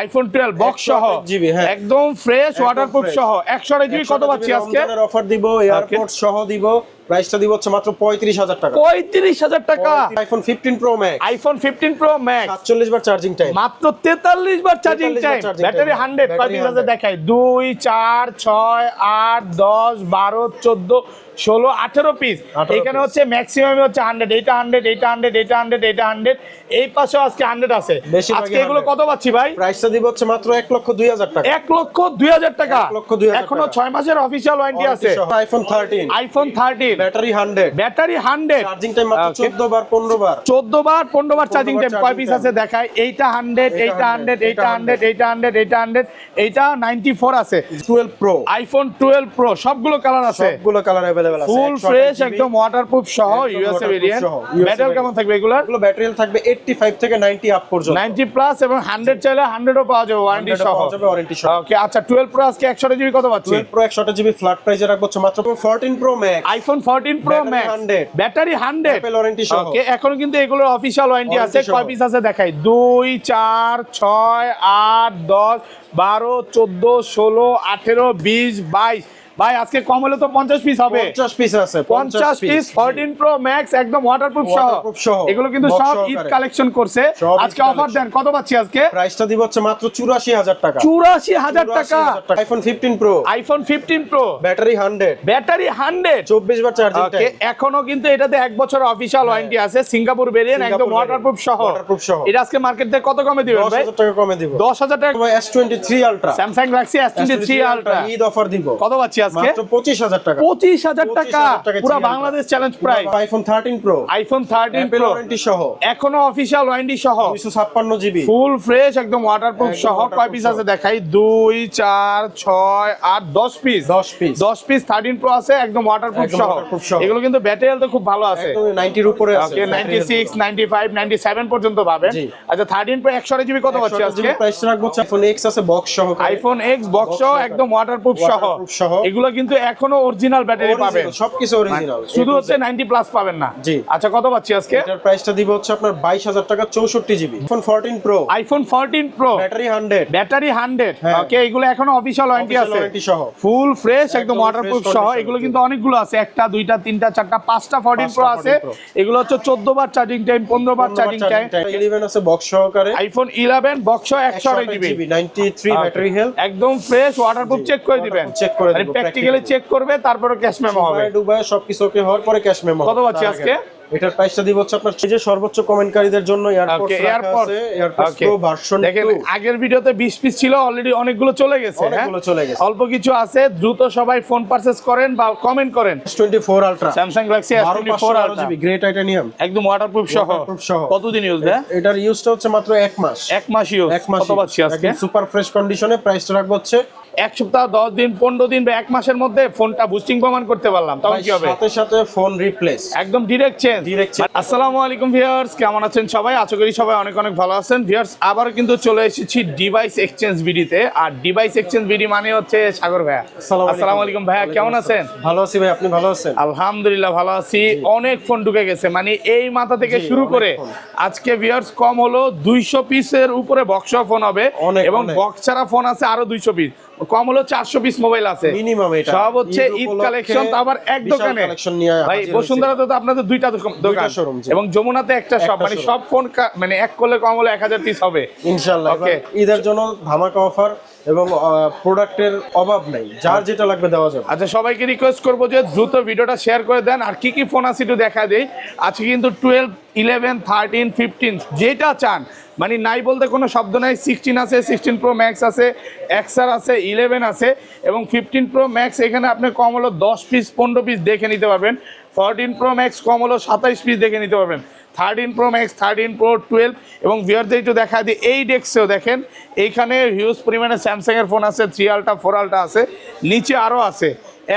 IPhone 12 box সহ একদম fresh waterproof সহ 100 জিবি কত পাচ্ছি আজকে? অফার দিব, এয়ারপোর্ট সহ দিব। প্রাইসটা দিব হচ্ছে মাত্র 35000 টাকা। 35000 টাকা। IPhone 15 pro max. IPhone 15 pro max 47 বার চার্জিং টাইম। মাত্র 43 বার চার্জিং টাইম। ব্যাটারি 100 কয় পিস আছে দেখাই। 2 4 6 8 10 12 14 16 18 পিস। এখানে হচ্ছে ম্যাক্সিমাম হচ্ছে 100, এটা 100, এটা 100, এটা 100, এটা 100, এই পাশেও আজকে 100 আছে। আজকে এগুলো কত পাচ্ছি ভাই? প্রাইসটা দিব হচ্ছে মাত্র 1,02,000 টাকা। 1,02,000 টাকা। 1,02,000 এখনো 6 মাসের অফিশিয়াল ওয়ারেন্টি আছে। IPhone 13, iPhone 13 battery 100, battery 100, charging time মাত্র 14 বার 15 বার 14 বার 15 বার চার্জিং টাইম। কয় পিস আছে দেখাই। এইটা 100, এইটা 100, এইটা 100, এইটা 100, এইটা 100, এইটা 94 আছে। 12 প্রো, আইফোন 12 প্রো সবগুলো কালার আছে, সবগুলো কালার अवेलेबल আছে। ফুল ফ্রেশ একদম ওয়াটারপ্রুফ সহ ইউএসএ ভেরিয়েন্ট। ব্যাটারি কেমন থাকবে এগুলার? এগুলো ব্যাটারি থাকবে 85 থেকে 90 আপ পর্যন্ত। 90 প্লাস এবং 100 চাইলে 100ও পাওয়া যাবে ওয়ারেন্টি সহ। ওকে আচ্ছা 12 প্রো আজকে 100 জিবি কত পাচ্ছি? 12 প্রো 100 জিবি ফ্ল্যাট প্রাইসে রাখবো মাত্র 14 pro max. IPhone 14 pro max battery 100 Apple warranty সহ। ওকে এখনো কিন্তু এগুলোর অফিশিয়াল ওয়ারেন্টি আছে। কয় পিস আছে দেখাই। 2 4 6 8 10 12 14 16 18 20 22। ভাই আজকে কম হলে তো 50 পিস হবে। 50 পিস আছে। 50 পিস 14 প্রো ম্যাক্স একদম ওয়াটারপ্রুফ সহ। এগুলো কিন্তু সব ঈদ কালেকশন করছে। আজকে অফার দেন কত পাচ্ছি আজকে? প্রাইসটা দিব হচ্ছে মাত্র 84000 টাকা। 84000 টাকা। IPhone 15 pro, iPhone 15 pro battery 100, battery 100, 24 বার চার্জিং টাইম। এখনো কিন্তু এটাতে 1 বছর অফিশিয়াল ওয়ারেন্টি আছে। সিঙ্গাপুর ভেরিয়েন্ট একদম ওয়াটারপ্রুফ সহ। এটা আজকে মার্কেট থেকে কত কমে দিবেন ভাই? 10000 টাকা কমে দিব। 10000 টাকা। S23 ultra, Samsung Galaxy S23 ultra Eid offer দিব। কত পাচ্ছি আজকে? মাত্র 25000 টাকা। 25000 টাকা পুরো Bangladesh challenge price. IPhone 13 pro, iPhone 13 Apple pro warranty সহ, এখনো অফিশিয়াল ওয়ারেন্টি সহ 256 জিবি ফুল ফ্রেশ একদম ওয়াটারপ্রুফ সহ। কয় পিস আছে দেখাই। 2 4 6 8 10 পিস। 10 পিস 13 প্রো আছে একদম ওয়াটারপ্রুফ সহ। এগুলো কিন্তু ব্যাটারি হেলথ খুব ভালো আছে। একদম 90 এর উপরে আছে। ওকে 96 95 97 পর্যন্ত পাবেন। আচ্ছা 13 প্রো 100 জিবি কত পাচ্ছি আজকে? প্রাইস রাখবো আইফোন এক্স আছে বক্স সহ। আইফোন এক্স বক্স সহ একদম ওয়াটারপ্রুফ সহ। এগুলো কিন্তু এখনো অরিজিনাল ব্যাটারি পাবেন। সবকিছু অরিজিনাল, শুধু হচ্ছে 90 প্লাস পাবেন না। জি আচ্ছা কত পাচ্ছি আজকে? এটার প্রাইসটা দিব হচ্ছে আপনার 22000 টাকা 64 GB. IPhone 14 pro, iPhone 14 pro battery 100, battery 100। ওকে এগুলো এখনো অফিশিয়াল ওয়ারেন্টি আছে ফুল ফ্রেশ একদম ওয়াটারপ্রুফ সহ। এগুলো কিন্তু অনেকগুলো আছে, একটা দুইটা তিনটা চারটা পাঁচটা 14 প্রো আছে। এগুলো হচ্ছে 14 বার চার্জিং টাইম 15 বার চার্জিং টাইম। 11 আছে বক্স সহকারে। আইফোন 11 বক্স সহ 100 জিবি 93 ব্যাটারি হেলথ একদম ফ্রেশ ওয়াটারপ্রুফ চেক করে দিবেন। চেক করে মানে প্র্যাকটিক্যালি চেক করবে তারপরে ক্যাশ মেমো হবে। দুবাই সবকিছু ওকে হওয়ার পরে ক্যাশ মেমো। কত পাচ্ছি আজকে? এটার প্রাইসটা দিব হচ্ছে আপনার এই যে সর্বোচ্চ কমেন্টকারীদের জন্য এয়ারপোর্ট রাখা আছে। এয়ারপোর্ট প্রো ভার্সন 2 দেখেন আগের ভিডিওতে 20 পিস ছিল, অলরেডি অনেকগুলো চলে গেছে। অনেকগুলো চলে গেছে, অল্প কিছু আছে। দ্রুত সবাই ফোন পারচেজ করেন বা কমেন্ট করেন। S24 ultra, Samsung Galaxy S24 ultra grey titanium একদম ওয়াটারপ্রুফ সহ। কতদিন ইউজ দেয়? এটার ইউজটা হচ্ছে মাত্র 1 মাস। 1 মাস ইউজ। কত পাচ্ছি আজকে? সুপার ফ্রেশ কন্ডিশনে প্রাইসটা রাখবো হচ্ছে 1 সপ্তাহ 10 দিন 15 দিন বা 1 মাসের মধ্যে ফোনটা বুস্টিং প্রমাণ করতে পারলাম, তখন কি হবে? সাথে সাথে ফোন রিপ্লেস একদম ডিরেক্ট চেঞ্জ। আসসালামু আলাইকুম ভিউয়ার্স, কেমন আছেন সবাই? আশা করি সবাই অনেক অনেক ভালো আছেন। ভিউয়ার্স আবার কিন্তু চলে এসেছি ডিভাইস এক্সচেঞ্জ ভিডিওতে। আর ডিভাইস এক্সচেঞ্জ ভিডিও মানে হচ্ছে সাগর ভাইয়া। আসসালামু আলাইকুম ভাইয়া, কেমন আছেন? ভালো আছি ভাই, আপনি ভালো আছেন? আলহামদুলিল্লাহ ভালো আছি। অনেক ফোন ঢুকে গেছে, মানে এই মাথা থেকে শুরু করে আজকে ভিউয়ার্স কম হলো 200 পিসের উপরে বক্স ফোন হবে এবং বক্স ছাড়া ফোন আছে আরো 200 পিস। কম হলো 400 পিস মোবাইল আছে মিনিমাম। এটা সব হচ্ছে ঈদ কালেকশন, তো আবার এক দোকানে। ভাই বসুন্ধরাতে তো আপনাদের দুইটা দোকান এবং যমুনাতে একটা শপ, মানে সব ফোন মানে এক করলে কম হলো 1000 পিস হবে ইনশাআল্লাহ। ওকে ঈদের জন্য ধামাকা অফার এবং প্রোডাক্টের অভাব নাই, যার যেটা লাগবে দেওয়া যাবে। আচ্ছা সবাইকে রিকোয়েস্ট করবো যে দ্রুত ভিডিওটা শেয়ার করে দেন। আর কি কি ফোন আছে একটু দেখা দেই। আজকে কিন্তু 12 11 13 15 যেটা চান, মানে নাই বলতে কোনো শব্দ নাই। 16 আছে, 16 প্রো ম্যাক্স আছে, XR আছে, 11 আছে এবং 15 প্রো ম্যাক্স এখানে আপনি কম হলো 10 পিস 15 পিস দেখে নিতে পারবেন। 14 প্রো ম্যাক্স কম হলো 27 পিস দেখে নিতে পারবেন। 13 প্রো ম্যাক্স, 13 প্রো 12 এবং ভিউয়ারদের একটু দেখা দিই। এই ডেস্কেও দেখেন এইখানে হিউজ পরিমাণে স্যামসাংয়ের ফোন আছে, 3 আলট্রা 4 আলট্রা আছে, নিচে আরও আছে।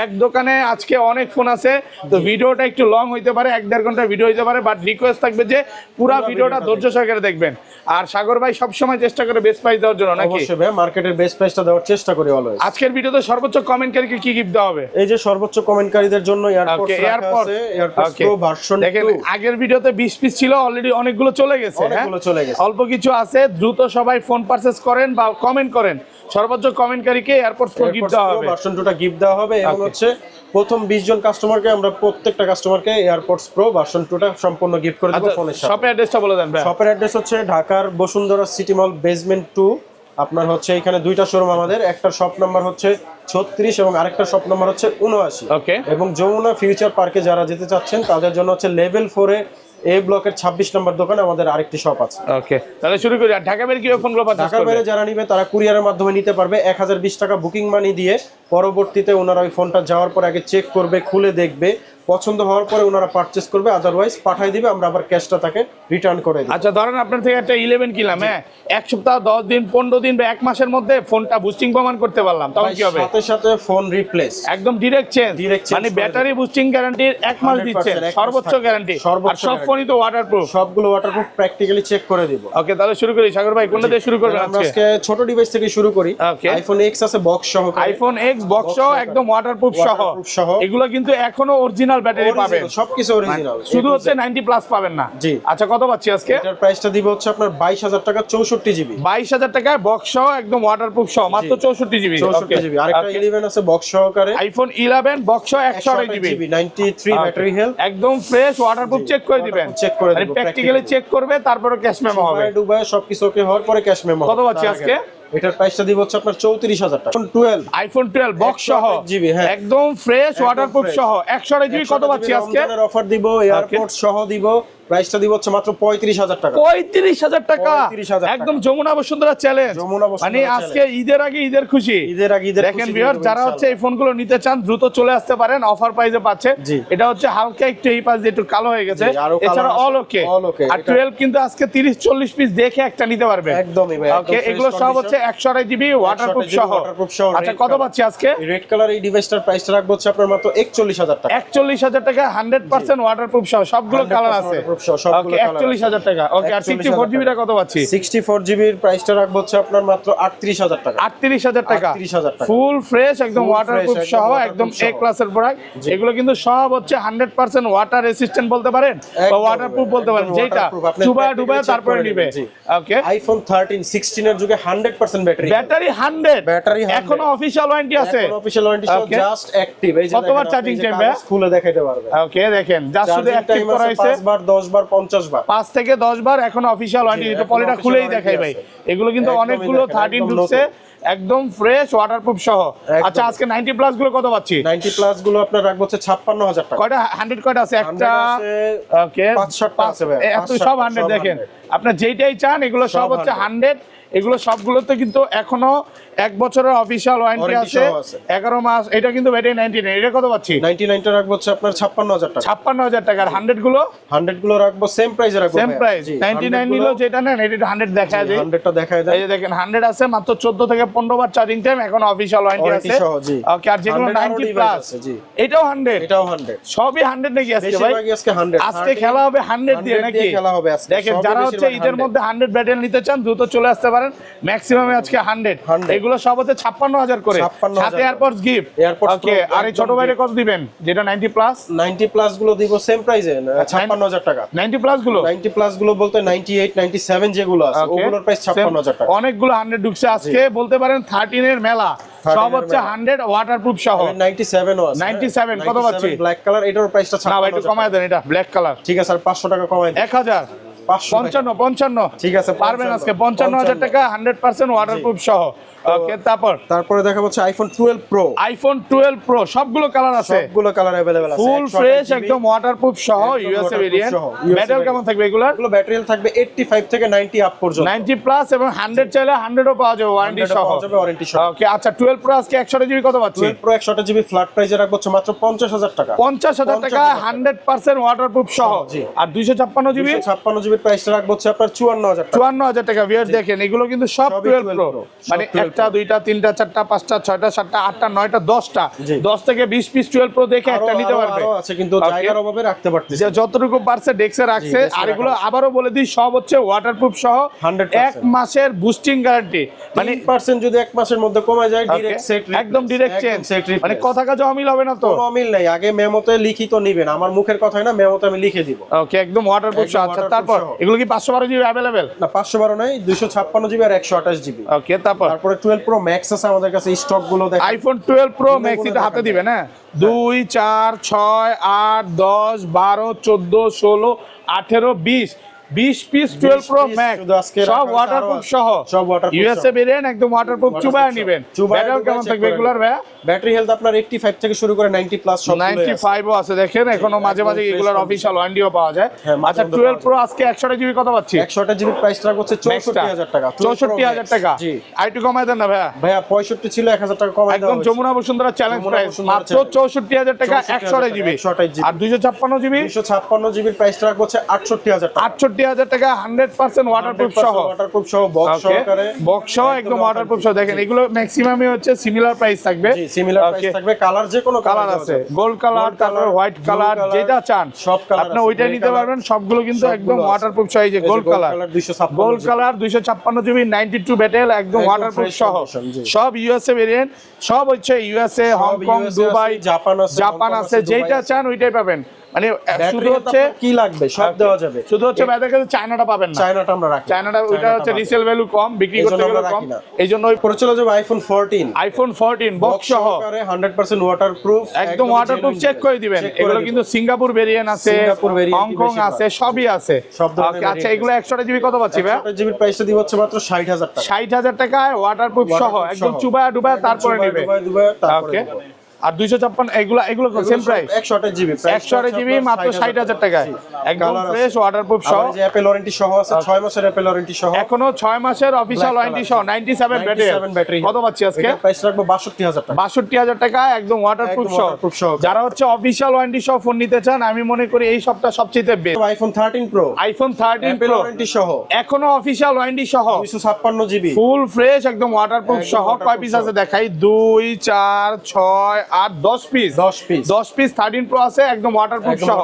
এক দোকানে আজকে অনেক ফোন আছে, তো ভিডিওটা একটু লং হইতে পারে, 1-1.5 ঘন্টা ভিডিও হইতে পারে, বাট রিকোয়েস্ট থাকবে যে পুরো ভিডিওটা ধৈর্য সহকারে দেখবেন। আর সাগর ভাই সবসময় চেষ্টা করে বেস্ট প্রাইস দেওয়ার জন্য, নাকি? অবশ্যই ভাই, মার্কেটের বেস্ট প্রাইসটা দেওয়ার চেষ্টা করি অলওয়েজ। আজকের ভিডিওতে সর্বোচ্চ কমেন্টকারীকে কি গিফট দেওয়া হবে? এই যে সর্বোচ্চ কমেন্টকারীদের জন্য এয়ারপডস রাখা আছে, এয়ারপডস প্রো ভার্সন 2। দেখেন আগের ভিডিওতে 20 পিস ছিল, অলরেডি অনেকগুলো চলে গেছে, অনেকগুলো চলে গেছে, অল্প কিছু আছে। দ্রুত সবাই ফোন পারচেজ করেন বা কমেন্ট করেন, সর্বোচ্চ কমেন্টকারীকে এয়ারপডস প্রো গিফট দেওয়া হবে, ভার্সন 2টা গিফট দেওয়া হবে। এবং হচ্ছে প্রথম 20 জন কাস্টমারকে আমরা প্রত্যেকটা কাস্টমারকে এয়ারপডস প্রো ভার্সন 2টা সম্পূর্ণ গিফট করে দেব ফোনের সাথে। শপের অ্যাড্রেসটা বলে দেন ভাই। শপের অ্যাড্রেস হচ্ছে ঢাকার বসুন্ধরা সিটি মল বেসমেন্ট 2। আপনার হচ্ছে এখানে দুইটা শোরুম আমাদের, একটা শপ নাম্বার হচ্ছে 36 এবং আরেকটা শপ নাম্বার হচ্ছে 79। ওকে। এবং যমুনা ফিউচার পার্কে যারা যেতে চাচ্ছেন তাদের জন্য হচ্ছে লেভেল 4 এ ব্লকের 26 নম্বর দোকানে আমাদের আরেকটি শপ আছে। ওকে, তাহলে শুরু করি। আর ঢাকা বাইরে কিভাবে ফোনগুলো পারচেজ করবে? ঢাকার বাইরে যারা নিবে তারা কুরিয়ারের মাধ্যমে নিতে পারবে। 1020 টাকা বুকিং মানি দিয়ে পরবর্তীতে ওনারা ওই ফোনটা যাওয়ার পর আগে চেক করবে, খুলে দেখবে, পছন্দ হওয়ার পরে ওনারা পারচেজ করবে, আদারওয়াইজ পাঠিয়ে দিবে, আমরা আবার ক্যাশটা তাকে রিটার্ন করে দিই। আচ্ছা, ধরেন আপনার থেকে একটা 11 কিনলাম, হ্যাঁ, এক সপ্তাহ 10 দিন 15 দিন বা 1 মাসের মধ্যে ফোনটা বুস্টিং প্রমাণ করতে পারলাম, তখন কি হবে? সাথে সাথে ফোন রিপ্লেস, একদম ডিরেক্ট চেঞ্জ, মানে ব্যাটারি বুস্টিং গ্যারান্টি 1 মাস দিচ্ছেন, সর্বোচ্চ গ্যারান্টি। আর সব ফোনই তো ওয়াটারপ্রুফ, সবগুলো ওয়াটারপ্রুফ, প্র্যাকটিক্যালি চেক করে দিব। ওকে, তাহলে শুরু করি। সাগর ভাই কোনটা দিয়ে শুরু করবেন আমরা আজকে ছোট ডিভাইস থেকে শুরু করি। আইফোন এক্স আছে বক্স সহ, আইফোন এক্স বক্স সহ, একদম ওয়াটারপ্রুফ সহ। এগুলো কিন্তু এখনো অরিজিনাল ব্যাটারি পাবেন, সবকিছু অরিজিনাল, শুধু হচ্ছে 90 প্লাস পাবেন না। জি। আচ্ছা, কত পাচ্ছি আজকে? এটার প্রাইসটা দিব হচ্ছে আপনার 22000 টাকা, 64 জিবি। 22000 টাকায় বক্স সহ, একদম ওয়াটারপ্রুফ সহ, মাত্র 64 জিবি। 64 জিবি। আরেকটা 11 আছে বক্স সহকারে, আইফোন 11 বক্স সহ 128 জিবি, 93 ব্যাটারি হেলথ, একদম ফ্রেশ ওয়াটারপ্রুফ। চেক করে দিবেন, চেক করে মানে দিব, প্র্যাকটিক্যালি চেক করবে, তারপরে ক্যাশ মেমো হবে। দুবাই সবকিছু ওকে হওয়ার পরে ক্যাশ মেমো। কত পাচ্ছি আজকে? এটার প্রাইসটা দিব হচ্ছে আপনার 34000 টাকা। আইফোন 12 বক্স সহ, জিবি, হ্যাঁ, একদম ফ্রেশ ওয়াটারপ্রুফ সহ 128 জিবি। কত পাচ্ছি আজকে? অফার দিব, এয়ারপোর্ট সহ দিব, প্রাইসটা দিব হচ্ছে মাত্র 35000 টাকা। 35000 টাকা, 35000 একদম যমুনা বসুন্ধরা চ্যালেঞ্জ। মানে আজকে ঈদের আগে ঈদের খুশি, ঈদের আগে ঈদের দেখেন ভিউয়ার, যারা হচ্ছে এই ফোনগুলো নিতে চান দ্রুত চলে আসতে পারেন, অফার প্রাইসে পাচ্ছে। এটা হচ্ছে হালকা একটু এই পাশ দিয়ে একটু কালো হয়ে গেছে, এছাড়া অল ওকে। আর 12 কিন্তু আজকে 30-40 পিস দেখে একটা নিতে পারবে, একদমই ভাই। ওকে, এগুলো সব হচ্ছে 128 জিবি ওয়াটারপ্রুফ সহ। আচ্ছা, কত পাচ্ছি আজকে? রেড কালার এই ডিভাইসটার প্রাইসটা রাখবো হচ্ছে আপনার মাত্র 41000 টাকা। 41000 টাকা 100% ওয়াটারপ্রুফ সহ, সবগুলো কালার আছে। ওকে, 41000 টাকা। ওকে, আর 64 জিবি টা কত পাচ্ছি? 64 জিবির প্রাইসটা রাখবো হচ্ছে আপনার মাত্র 38000 টাকা। 38000 টাকা, 38000 টাকা, ফুল ফ্রেশ, একদম ওয়াটারপ্রুফ সহ, একদম এ ক্লাসের প্রোডাক্ট। এগুলো কিন্তু সব হচ্ছে 100% ওয়াটার রেসিস্ট্যান্ট বলতে পারেন বা ওয়াটারপ্রুফ বলতে পারেন, যেটা ডুবায় তারপরে নিবে। ওকে, আইফোন 13 16 এর যুগে 100% ব্যাটারি, ব্যাটারি 100, এখনো অফিশিয়াল ওয়ারেন্টি আছে, এখনো অফিশিয়াল ওয়ারেন্টি সহ, জাস্ট অ্যাক্টিভ। এই যে কতবার চার্জিং টাইম ভাই খুলে দেখাইতে পারবে। ওকে, দেখেন জাস্ট শুধু অ্যাক্টিভ করা হইছে 5 বার 10 বার 50 বার, 5 থেকে 10 বার এখনো অফিশিয়াল ওয়ারেন্টি। এটা পলিটা খুলেই দেখাই ভাই, এগুলো কিন্তু অনেকগুলো 13 ঢুকছে, একদম ফ্রেশ ওয়াটারপ্রুফ সহ। আচ্ছা, আজকে 90 প্লাস গুলো কত পাচ্ছি? 90 প্লাস গুলো আপনার রাখবো হচ্ছে 56000 টাকা। কয়টা 100 কয়টা আছে? একটা, ওকে, 5-7টা আছে ভাই, এত সব 100। দেখেন আপনার যেইটাই চান, এগুলো সব হচ্ছে 100। এগুলো সবগুলোতে কিন্তু এখনো 1 বছরের অফিশিয়াল ওয়ারেন্টি আছে, 11 মাস। এটা কিন্তু ব্যাটারি 99, এটা কত পাচ্ছি? 99 টা রাখবো হচ্ছে আপনার 56000 টাকা। 56000 টাকা। আর 100 গুলো রাখবো সেম প্রাইসে রাখবো, সেম প্রাইস। 99 নিলো যেটা নেন, এটা 100 দেখায় দেয়, 100টা দেখায় দেয়। এই যে দেখেন 100 আছে, মাত্র 14 থেকে 15 বার চার্জিং টাইম, এখন অফিশিয়াল ওয়ারেন্টি আছে। ওকে, আর যেগুলো 90 প্লাস এটাও 100, সবই 100 নাকি আজকে ভাই? আজকে খেলা হবে 100 দিয়ে নাকি? দেখেন, যারা হচ্ছে ঈদের মধ্যে 100 ব্যাটারি নিতে চান দ্রুত চলে আসতে পারেন। ম্যাক্সিমাম আজকে 100। এগুলো সব হচ্ছে 56000 করে, সাথে এয়ারপডস গিফট। ওকে, আর এই ছোট বাইরে কত দিবেন যেটা 90 প্লাস? 90 প্লাস গুলো দিব সেম প্রাইসে 56000 টাকা। 90 প্লাস গুলো বলতে 98 97 যেগুলো আছে ওগুলোর প্রাইস 56000 টাকা। অনেকগুলো 100 ঢুকছে আজকে, বলতে পারেন 13 এর মেলা, সব হচ্ছে 100 ওয়াটারপ্রুফ সহ। 97 ও আছে। 97 কত পাচ্ছি? ব্ল্যাক কালার, এটার প্রাইসটা 56। না ভাই, একটু কমায় দেন, এটা ব্ল্যাক কালার। ঠিক আছে, আর 500 টাকা কমায় দেন। 1000 55 ঠিক আছে, পারবেন আজকে 55000 টাকা 100% ওয়াটারপ্রুফ সহ। ওকে, তারপরে দেখা হচ্ছে আইফোন 12 প্রো। আইফোন 12 প্রো সবগুলো কালার আছে, সবগুলো কালার अवेलेबल আছে, ফুল ফ্রেশ, একদম ওয়াটারপ্রুফ সহ, ইউএসএ ভেরিয়েন্ট। ব্যাটারি কেমন থাকবে এগুলো? ব্যাটারি থাকবে 85 থেকে 90 আপ পর্যন্ত, 90 প্লাস এবং 100 চাইলে 100 ও পাওয়া যাবে ওয়ারেন্টি সহ। ওকে, আচ্ছা 12 প্রো আজকে 128 জিবি কত পাচ্ছি? 12 প্রো 128 জিবি ফ্ল্যাট প্রাইসে রাখবো মাত্র 50000 টাকা। 50000 টাকা 100% ওয়াটারপ্রুফ সহ। আর 256 জিবি জিবির প্রাইসটা রাখবো হচ্ছে আপনার 54000 টাকা। 54000 টাকা। ভিউয়ার দেখেন এগুলো কিন্তু সব 12 প্রো, মানে একটা দুইটা তিনটা চারটা পাঁচটা ছয়টা সাতটা আটটা নয়টা 10টা, 10 থেকে 20 পিস 12 প্রো দেখে একটা নিতে পারবে। আরো আছে কিন্তু জায়গার অভাবে রাখতে পারতেছি, যে যতটুকু পারছে ডেস্কে রাখছে। আর এগুলো আবারও বলে দিই সব হচ্ছে ওয়াটারপ্রুফ সহ 100% 1 মাসের বুস্টিং গ্যারান্টি, মানে 3% যদি 1 মাসের মধ্যে কমে যায় ডাইরেক্ট সেট, একদম ডাইরেক্ট চেঞ্জ, মানে কথা কাজ অমিল হবে না তো? কোনো অমিল নাই, আগে মেমোতে লিখিত নেবেন, আমার মুখের কথা না, মেমোতে আমি লিখে দিব। ওকে, একদম ওয়াটারপ্রুফ সহ। আচ্ছা তারপর এগুলো কি 512 জিবি अवेलेबल? না 512 নাই, 256 জিবি আর 128 জিবি। ওকে, তারপরে 12 প্রো ম্যাক্স আছে আমাদের কাছে, স্টক গুলো দেখেন। আইফোন 12 প্রো ম্যাক্স এটা হাতে দিবে না? 2 4 6 8 10 12 14 16 18 20 পিস 12 প্রো ম্যাক্স সব ওয়াটারপ্রুফ সহ, সব ওয়াটারপ্রুফ। ইউএসএ ভেরিয়েন্ট একদম ওয়াটারপ্রুফ, চুবায় নেবেন। ব্যাটারি কেমন থাকবে এগুলার ভাই? ব্যাটারি হেলথ আপনার 85 থেকে শুরু করে 90 প্লাস সব 95 ও আছে দেখেন, এখনো মাঝে মাঝে এগুলার অফিশিয়াল ওয়ারেন্টিও পাওয়া যায়। আচ্ছা 12 প্রো আজকে 128 জিবি কত পাচ্ছি? 128 জিবি প্রাইস রাখা হচ্ছে 64000 টাকা। 64000 টাকা। জি, আইটু কমায় দেন না ভাইয়া? ভাইয়া 65 ছিল, 1000 টাকা কমায় দাও। একদম যমুনা বসুন্ধরা চ্যালেঞ্জ প্রাইস মাত্র 64000 টাকা 128 জিবি। আর 256 জিবি 256 জিবির প্রাইস রাখা হচ্ছে 68000 টাকা। 68000 টাকা 100% ওয়াটারপ্রুফ সহ, ওয়াটারপ্রুফ সহ বক্স সহকারে, বক্স সহ একদম ওয়াটারপ্রুফ সহ। দেখেন এগুলো ম্যাক্সিমামই হচ্ছে সিমিলার প্রাইস থাকবে। জি, সিমিলার প্রাইস থাকবে, কালার যে কোনো কালার আছে, গোল্ড কালার, তারপর হোয়াইট কালার, যেটা চান সব কালার আপনি ওইটাই নিতে পারবেন। সবগুলো কিন্তু একদম ওয়াটারপ্রুফ সহ। এই যে গোল্ড কালার, 256 জিবি 92 ব্যাটেল একদম ওয়াটারপ্রুফ সহ, সব ইউএসএ ভেরিয়েন্ট, সব হচ্ছে ইউএসএ, হংকং, দুবাই, জাপান আছে, যেটা চান ওইটাই পাবেন। মানে শুধু হচ্ছে কি লাগবে সব দেওয়া যাবে, শুধু হচ্ছে বাইরের কাছে চায়নাটা পাবেন না। চায়নাটা আমরা রাখি, চায়নাটা ওইটা হচ্ছে রিসেল ভ্যালু কম, বিক্রি করতে গেলে কম, এইজন্য ওই পরে চলে যাবে আইফোন 14। আইফোন 14 বক্স সহ 100% ওয়াটারপ্রুফ, একদম ওয়াটারপ্রুফ, চেক করে দিবেন। এগুলো কিন্তু সিঙ্গাপুর ভেরিয়েন্ট আছে, হংকং আছে, সবই আছে। আচ্ছা এগুলো 128 জিবি কত পাচ্ছি ভাই? 128 জিবি প্রাইসটা দিব হচ্ছে মাত্র 60000 টাকা। 60000 টাকায় ওয়াটারপ্রুফ সহ একদম চুবায়া ডুবায়া তারপরে নেবে। ওকে, আর 256 এগুলো সেম প্রাইস 128 জিবি, 128 জিবি মাত্র 60000 টাকায় একদম ফ্রেশ ওয়াটারপ্রুফ সহ। যে অ্যাপল ওয়ারেন্টি সহ আছে 6 মাসের অ্যাপল ওয়ারেন্টি সহ, এখনো 6 মাসের অফিশিয়াল ওয়ারেন্টি সহ 97 ব্যাটারি কত পাচ্ছি আজকে? প্রাইস রাখবো 62000 টাকা। 62000 টাকা একদম ওয়াটারপ্রুফ সহ। যারা হচ্ছে অফিশিয়াল ওয়ারেন্টি সহ ফোন নিতে চান, আমি মনে করি এই সবটা সবচেয়ে best. IPhone 13 pro, iPhone 13 Apple pro warranty সহ, এখনো অফিশিয়াল ওয়ারেন্টি সহ 256 জিবি ফুল ফ্রেশ একদম ওয়াটারপ্রুফ সহ। কয় পিস আছে দেখাই? 2 4 6 8 10 পিস। 10 পিস 13 প্রো আছে একদম ওয়াটারপ্রুফ সহ।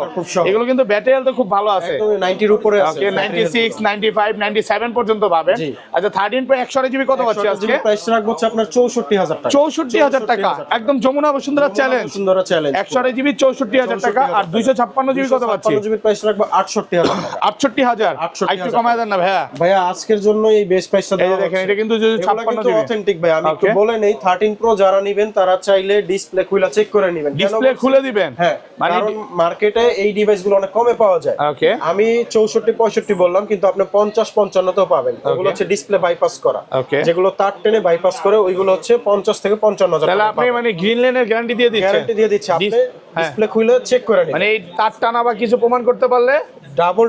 এগুলো কিন্তু ব্যাটারি হেলথ খুব ভালো আছে, একদম 90 এর উপরে আছে। ওকে 96 95 97 পর্যন্ত পাবেন। আচ্ছা 13 প্রো 128 জিবি কত পাচ্ছি আজকে? প্রাইস রাখবো হচ্ছে আপনার 64000 টাকা। 64000 টাকা একদম যমুনা বসুন্ধরা চ্যালেঞ্জ, 128 জিবি 64000 টাকা। আর 256 জিবি কত পাচ্ছি? 256 জিবি প্রাইস রাখবো 68000 টাকা। 68000 একটু কমায় দেন না ভাইয়া? ভাইয়া আজকের জন্য এই বেস্ট প্রাইসটা এই দেখেন, এটা কিন্তু 256 জিবি অথেন্টিক ভাই। আমি একটু বলে নেই, 13 প্রো যারা নেবেন তারা চাইলে ডিসপ্লে খুলে চেক করে নেবেন। ডিসপ্লে খুলে দিবেন, হ্যাঁ, কারণ মার্কেটে এই ডিভাইসগুলো অনেক কমে পাওয়া যায়। ওকে, আমি 64 65 বললাম, কিন্তু আপনি 50 55 তেও পাবেন। ওগুলো হচ্ছে ডিসপ্লে বাইপাস করা, যেগুলো তার টেনে বাইপাস করে, ওইগুলো হচ্ছে 50 থেকে 55000 টাকা। তাহলে আপনি মানে গ্রিন লেনের গ্যারান্টি দিয়ে দিচ্ছেন? গ্যারান্টি দিয়ে দিচ্ছি, আপনি ডিসপ্লে খুলে চেক করে নিন। মানে এই তার টানা বা কিছু প্রমাণ করতে পারলে ডাবল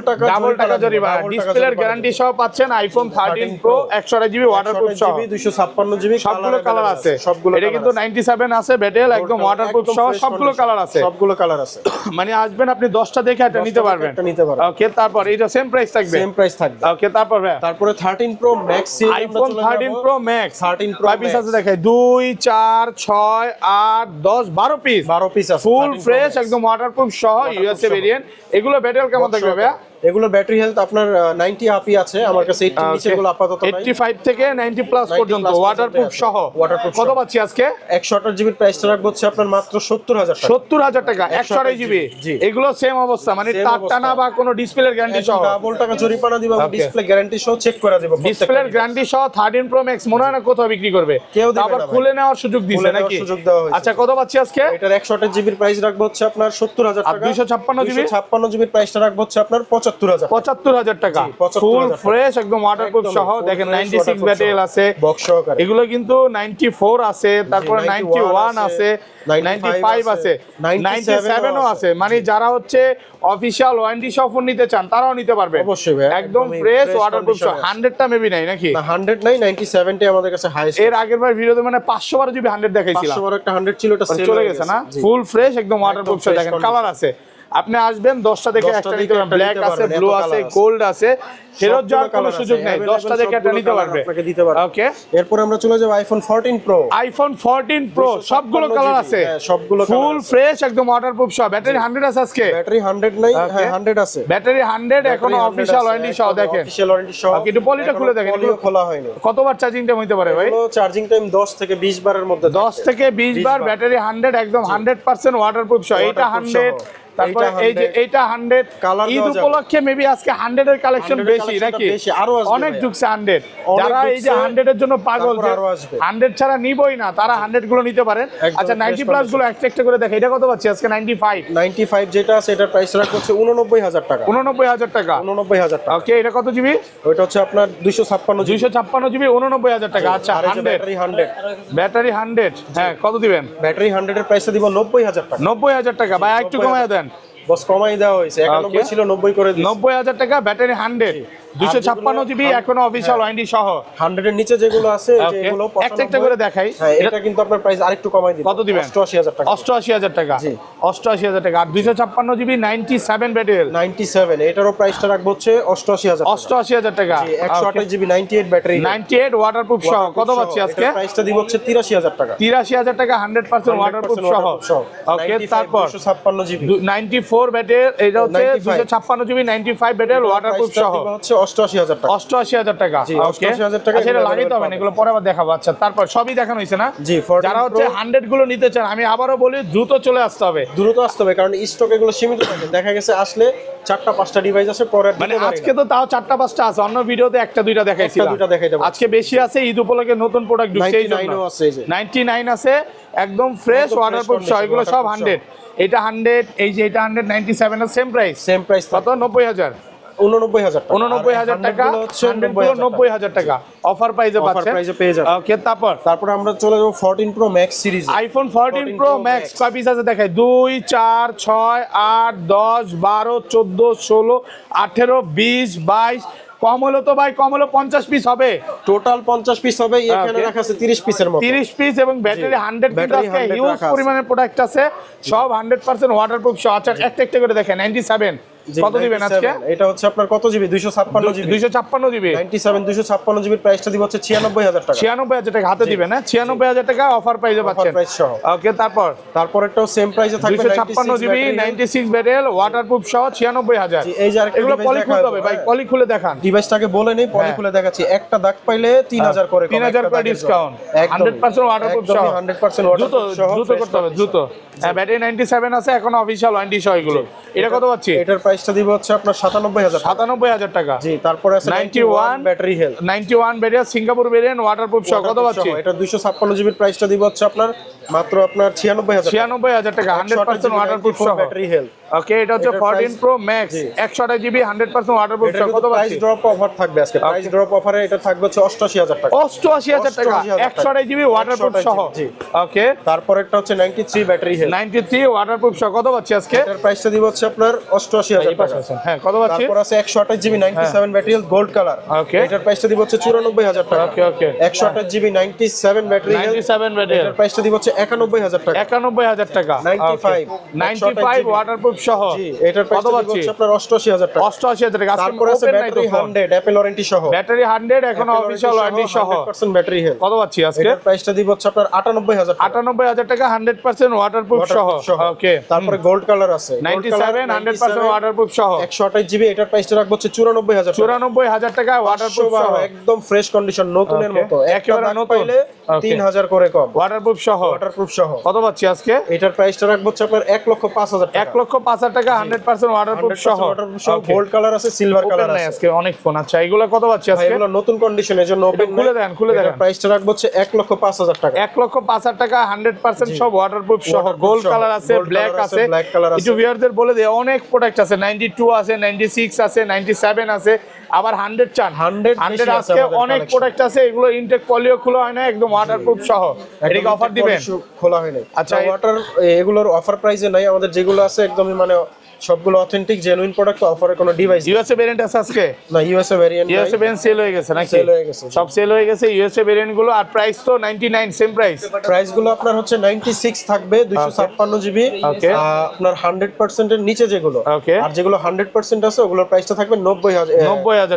টাকা জরিমানা। ডিসপ্লের গ্যারান্টি সহ পাচ্ছেন আইফোন 13 প্রো 128 জিবি ওয়াটারপ্রুফ সহ, 256 জিবি, সবগুলো কালার আছে। এটা কিন্তু 97 আছে ব্যাটেল একদম ওয়াটারপ্রুফ সহ, সবগুলো কালার আছে, সবগুলো কালার আছে। মানে আসবেন আপনি 10টা দেখে এটা নিতে পারবেন। ওকে, তারপর এটা সেম প্রাইস থাকবে? সেম প্রাইস থাকবে। ওকে, তারপরে 13 pro max, iPhone 13 pro max 13 pro piece আছে দেখাই, 2 4 6 8 10 12 পিস, 12 পিস আছে ফুল ফ্রেশ একদম ওয়াটারপ্রুফ সহ ইউএসএ ভেরিয়েন্ট। এগুলো ব্যাটেল কেমন থাকবে ভাইয়া? এগুলো ব্যাটারি হেলথ আপনার 90 আপি আছে আমার কাছে, 80 নিচে গুলো আপাতত নাই। 85 থেকে 90 প্লাস পর্যন্ত ওয়াটারপ্রুফ সহ। কত পাচ্ছি আজকে? 128 জিবির প্রাইসটা রাখবো হচ্ছে আপনার মাত্র 70000 টাকা। 70000 টাকা 128 জিবি। এগুলো সেম অবস্থা, মানে তার টানা বা কোনো ডিসপ্লের গ্যারান্টি সহ। ডাবল টাকা জরিমানা দিব, ডিসপ্লে গ্যারান্টি সহ চেক করে দেব। ডিসপ্লের গ্যারান্টি সহ 13 প্রো ম্যাক্স মনে হয় না কোথাও বিক্রি করবে, কেউ দিবে না, আবার খুলে নেওয়ার সুযোগ দিছে নাকি? সুযোগ দেওয়া হয়েছে। আচ্ছা কত পাচ্ছি আজকে? এটার 128 জিবির প্রাইস রাখবো হচ্ছে আপনার 70000 টাকা। 256 জিবির প্রাইসটা রাখবো হচ্ছে আপনার 75000 টাকা ফুল ফ্রেশ একদম ওয়াটারপ্রুফ সহ। দেখেন 96 ব্যাটেল আছে, বক্স সহকারে। এগুলো কিন্তু 94 আছে, তারপরে 91 আছে, 95 আছে, 97 ও আছে। মানে যারা হচ্ছে অফিশিয়াল ওয়ারেন্টি সহ ফোন নিতে চান তারাও নিতে পারবে অবশ্যই ভাই, একদম ফ্রেশ ওয়াটারপ্রুফ সহ। 100টা মেবি নাই নাকি? না 100 নাই, 97 টাই আমাদের কাছে হাইয়েস্ট। এর আগের বার ভিডিওতে মানে 512 জিবি 100 দেখাইছিলাম, 512 একটা 100 ছিল, এটা সেল চলে গেছে না? ফুল ফ্রেশ একদম ওয়াটারপ্রুফ সহ। দেখেন কালার আছে, আপনি আসবেন 10টা দেখে 10টা একটা দেখে নিতে পারবেন, একটা ব্ল্যাক নিতে আছে, পারবেন, ব্লু এত আছে, colour আছে। গোল্ড আছে, ফেরত যাওয়ার কোনো colour আছে, সুযোগ নাই, 10টা দেখে একটা সবগুলো নিতে colour পারবে। আপনাকে দিতে পারবে। ওকে, এরপর আমরা চলে যাব আইফোন 14 প্রো। আইফোন 14 প্রো সবগুলো 256 কালার GB, আছে, হ্যাঁ, সবগুলো colour ফুল আছে। ফ্রেশ একদম ওয়াটারপ্রুফ সহ। ব্যাটারি 100 আছে আজকে, ব্যাটারি 100 নাই, Okay. হ্যাঁ 100 আছে। ব্যাটারি 100 এখনো অফিশিয়াল ওয়ারেন্টি সহ। দেখেন অফিশিয়াল ওয়ারেন্টি সহ। Okay, একটু পলিটা খুলে দেখেন, পলিও খোলা হয়নি। কতবার চার্জিং টাইম হইতে পারে ভাই? এগুলো চার্জিং টাইম 10 থেকে 20 বারের মধ্যে 10 থেকে 20 বার, ব্যাটারি 100 একদম 100% ওয়াটারপ্রুফ সহ। এটা Waterproof 100, সহ। তারপরে এইটা এই যে 100 এইটা 100 Colour ঈদ দেওয়া যাবে। উপলক্ষে মেবি আজকে 100 এর কালেকশন 100 এর বেশি collectionটা নাকি? বেশি, আরো আসবে অনেক ভাইয়া। ঢুকছে 100, অনেক যারা এই যে ঢুকছে, 100 এর জন্য পাগল, তারপর যে আরো আসবে। 100 ছাড়া নিবই না, তারা 100 গুলো নিতে পারেন। একদম আচ্ছা, 90 fresh প্লাস গুলো condition। একটা একটা করে দেখে, এটা কত পাচ্ছি আজকে? 95 95 যেটা আছে এটার প্রাইস রাখা হচ্ছে 89000 টাকা। 89000 টাকা। 89000 টাকা। ওকে, এটা কত জিবি? ওইটা হচ্ছে আপনার 256 জিবি। 256 জিবি, 89000 টাকা। আচ্ছা, আর এই যে 100 ব্যাটারি 100, ব্যাটারি 100, হ্যাঁ কত দিবেন? ব্যাটারি 100 এর প্রাইসটা দিব 90000 টাকা। 90000 টাকা। ভাই একটু 90,000 কমায় দেন। বস কমাই দেওয়া হয়েছে, 91 ছিল 90 করে দিয়েছি। 90000 টাকা, ব্যাটারি 100, 256 জিবি, এখনো অফিশিয়াল ওয়ারেন্টি সহ। 100 এর নিচে যেগুলো আছে এই যে Okay, এগুলো একটা একটা করে দেখাই। হ্যাঁ, এটা কিন্তু আপনার প্রাইস আরেকটু কমাই দিব। কত দিবেন? 88000 টাকা। 88000 টাকা। জি। 88000 টাকা। আর 256 জিবি 97 ব্যাটারি 97, এটারও প্রাইসটা রাখবো হচ্ছে 88000 টাকা। 88000 টাকা। জি, 128 জিবি 98 ব্যাটারি 98 ওয়াটারপ্রুফ সহ। কত পাচ্ছি আজকে? প্রাইসটা দিব হচ্ছে 83000 টাকা। 83000 টাকা, 100% ওয়াটারপ্রুফ সহ। ওকে, তারপর 256 জিবি 94 ব্যাটারি, এটা হচ্ছে 95 256 জিবি 95 ব্যাটারি ওয়াটারপ্রুফ সহ। হচ্ছে 88000 টাকা। 88000 টাকা। জি, ওকে, 88,000 টাকা। আচ্ছা, এটা এগুলো লাগাইতে হবে না, পাবেন। এগুলো পরে আবার দেখাবো। আচ্ছা, তারপর সবই দেখানো হয়েছে না? জি, 14 যারা হচ্ছে Pro 100 গুলো নিতে চান, আমি আবারও বলি দ্রুত চলে আসতে হবে। দ্রুত আসতে হবে, কারণ স্টক এগুলো সীমিত থাকে। দেখা গেছে আসলে 4টা 5টা ডিভাইস আছে, পরে আর মানে দিতে পারি আজকে না। তো তাও 4টা 5টা আছে, অন্য ভিডিওতে 1টা 2টা দেখাইছিলাম। 1টা 2টা দেখাই দেবো। আজকে বেশি আছে, ঈদ উপলক্ষে নতুন প্রোডাক্ট ঢুকছে এই জন্য। 99 ও আছে এই যে। 99 আছে, একদম ফ্রেশ একদম ওয়াটারপ্রুফ fresh সহ। এগুলো সব waterproof 100। এটা 100, এই যে এটা 197 এর সেম প্রাইস। সেম প্রাইস কত? 90000। 89000 টাকা। 89000 টাকা, 100 হচ্ছে 90000 টাকা অফার প্রাইসে অফার পাচ্ছেন। প্রাইসে পেয়ে যাবেন। ওকে, তারপর আমরা চলে যাব 14 pro max series. IPhone 14 pro Pro max Max। কয় পিস আছে দেখাই? 2 4 6 8 10 12 14 16 18 20 22, কম হলো তো ভাই, কম হলো 50 পিস হবে। টোটাল 50 পিস হবে, এখানে Okay. রাখা আছে 30 পিসের মতো। 30 পিস এবং ব্যাটারি 100 পিস ব্যাটারি আছে, 100 হিউজ রাখা আছে। পরিমাণের প্রোডাক্ট আছে, সব 100% ওয়াটারপ্রুফ সহ। আচ্ছা, একটা একটা করে দেখেন। 97 জি, কত দিবেন আজকে? 97 এটা হচ্ছে আপনার কত জিবি? 256 জিবি। 256 জিবি, 97 256 জিবির প্রাইসটা দিব হচ্ছে 96000 টাকা। 96000 টাকা হাতে দিবেন। হ্যাঁ, 96000 টাকা অফার প্রাইসে পাচ্ছেন। প্রাইস সহ। ওকে, তারপরেরটাও সেম প্রাইসে থাকবে 256 জিবি 96 ব্যাটারি ওয়াটারপ্রুফ সহ 96000। জি, এই যে আরেকটা এগুলো device পলি খুলতে দেখাবো, হবে ভাই, হ্যাঁ। পলি খুলে দেখান। ডিভাইসটাকে বলে নেই, পরে হ্যাঁ। খুলে দেখাচ্ছি। একটা দাগ পাইলে 3000 করে কম, 3000 একটা করে দাগের ডিসকাউন্ট, জন্য। একদমই। 100% ওয়াটারপ্রুফ সহ। 100% দ্রুত waterproof সহ, দ্রুত fresh করতে হবে, condition। দ্রুত। হ্যাঁ, ব্যাটারি 97 আছে, এখন অফিশিয়াল ওয়ারেন্টি সহ এগুলো। এটা কত পাচ্ছি? এটার প্রাইসটা দিব হচ্ছে আপনার 97000 টাকা। 97000 টাকা। জি, তারপরে আছে 91 battery health. 91 variant Singapore variant waterproof সহ কত পাচ্ছি? এটা 256 জিবির প্রাইসটা দিব হচ্ছে আপনার মাত্র আপনার 96000 টাকা। 96000 টাকা, 100% ওয়াটারপ্রুফ সহ। Battery health. ওকে, এটা হচ্ছে এটার 14 price- প্রো ম্যাক্স জি। 128 জিবি 100% ওয়াটারপ্রুফ এটা সহ কিন্তু কত প্রাইস পাচ্ছি? ড্রপ অফার থাকবে আজকে। প্রাইস ড্রপ অফারে এটা থাকবে হচ্ছে 88000 টাকা। 88000 টাকা 128 জিবি ওয়াটারপ্রুফ 128 সহ। জি। ওকে, তারপরে একটা হচ্ছে 93 ব্যাটারি হেলথ। 93 ওয়াটারপ্রুফ সহ কত পাচ্ছি আজকে? এটার প্রাইসটা দিব হচ্ছে আপনার 88000 টাকা। হ্যাঁ, কত পাচ্ছি? তারপর আছে 128 GB 97 battery health gold colour. Okay. এটার প্রাইসটা দিব হচ্ছে 94000 টাকা। Okay, okay. 128 GB 97 battery health. 97 battery এটার প্রাইসটা দিব হচ্ছে 91000 টাকা। 91000 টাকা। 95 95 ওয়াটারপ্রুফ সহ। জি, এটার কত প্রাইসটা দিব পাচ্ছি? হচ্ছে আপনার 88000 টাকা। 88000 টাকা। আজকে তারপর আছে ওপেন নাই তো ব্যাটারি ফোন। 100 অ্যাপল ওয়ারেন্টি সহ। ব্যাটারি 100 এখন অফিশিয়াল ওয়ারেন্টি সহ। 100% ব্যাটারি হেলথ। কত পাচ্ছি আজকে? এটার প্রাইসটা দিব হচ্ছে আপনার 98000 টাকা। 98000 টাকা 100% ওয়াটারপ্রুফ সহ। ওকে, তারপরে গোল্ড কালার আছে। 97 100% ওয়াটারপ্রুফ সহ। 128 জিবি এটার প্রাইসটা রাখবো হচ্ছে 94000 টাকা। 94000 টাকা ওয়াটারপ্রুফ সহ। একদম ফ্রেশ কন্ডিশন, নতুনের Okay. মতো। একেবারে একেবারে নতুন। নতুন পাইলে Okay. 3000 করে কম। ওয়াটারপ্রুফ সহ। ওয়াটারপ্রুফ সহ। কত পাচ্ছি আজকে? এটার প্রাইসটা রাখবো হচ্ছে আপনার 1,05,000 টাকা। 1,05,000 টাকা 100% ওয়াটারপ্রুফ সহ। ওয়াটারপ্রুফ সহ। Okay. গোল্ড কালার আছে, সিলভার ওপেন কালার নাই আছে। আজকে, অনেক ফোন। আচ্ছা, এগুলো কত পাচ্ছি ভাই আজকে? এগুলো নতুন কন্ডিশনের জন্য ওপেন খুলে দেন, খুলে দেন। প্রাইসটা রাখবো হচ্ছে 1,05,000 টাকা। 1,05,000 টাকা 100% সব ওয়াটারপ্রুফ সহ। Waterproof গোল্ড সহ। কালার আছে, Gold ব্ল্যাক color আছে। black color আছে। একটু ভিউয়ারদের বলে দেয়, অনেক প্রোডাক্ট আছে। 92 আছে, 96 আছে, 97 আছে, আবার 100 চান। 100 100 বেশি আছে আজকে আমাদের অনেক collection। প্রোডাক্ট আছে, এগুলো ইনটেক পলিও খোলা হয় না, একদম ওয়াটারপ্রুফ সহ। এটাকে অফার দিবেন? খোলা হয়নি। আচ্ছা, আচ্ছা, ওয়াটার এগুলোর অফার প্রাইসে নাই, আমাদের যেগুলো আছে একদমই মানে সবগুলো অথেন্টিক জেনুইন প্রোডাক্ট, অফারে কোনো ডিভাইস ইউএসএ ভেরিয়েন্ট আছে আজকে? না, USA variant USA variant sale হয়ে গেছে নাকি? সেল হয়ে গেছে, সব সেল হয়ে গেছে ইউএসএ ভেরিয়েন্ট গুলো। আর প্রাইস তো 99 সেম প্রাইস। প্রাইস গুলো আপনার হচ্ছে 96 থাকবে, 256 জিবি। Okay. আপনার 100% এর নিচে যেগুলো, Okay. আর যেগুলো 100% আছে ওগুলোর প্রাইসটা থাকবে 90000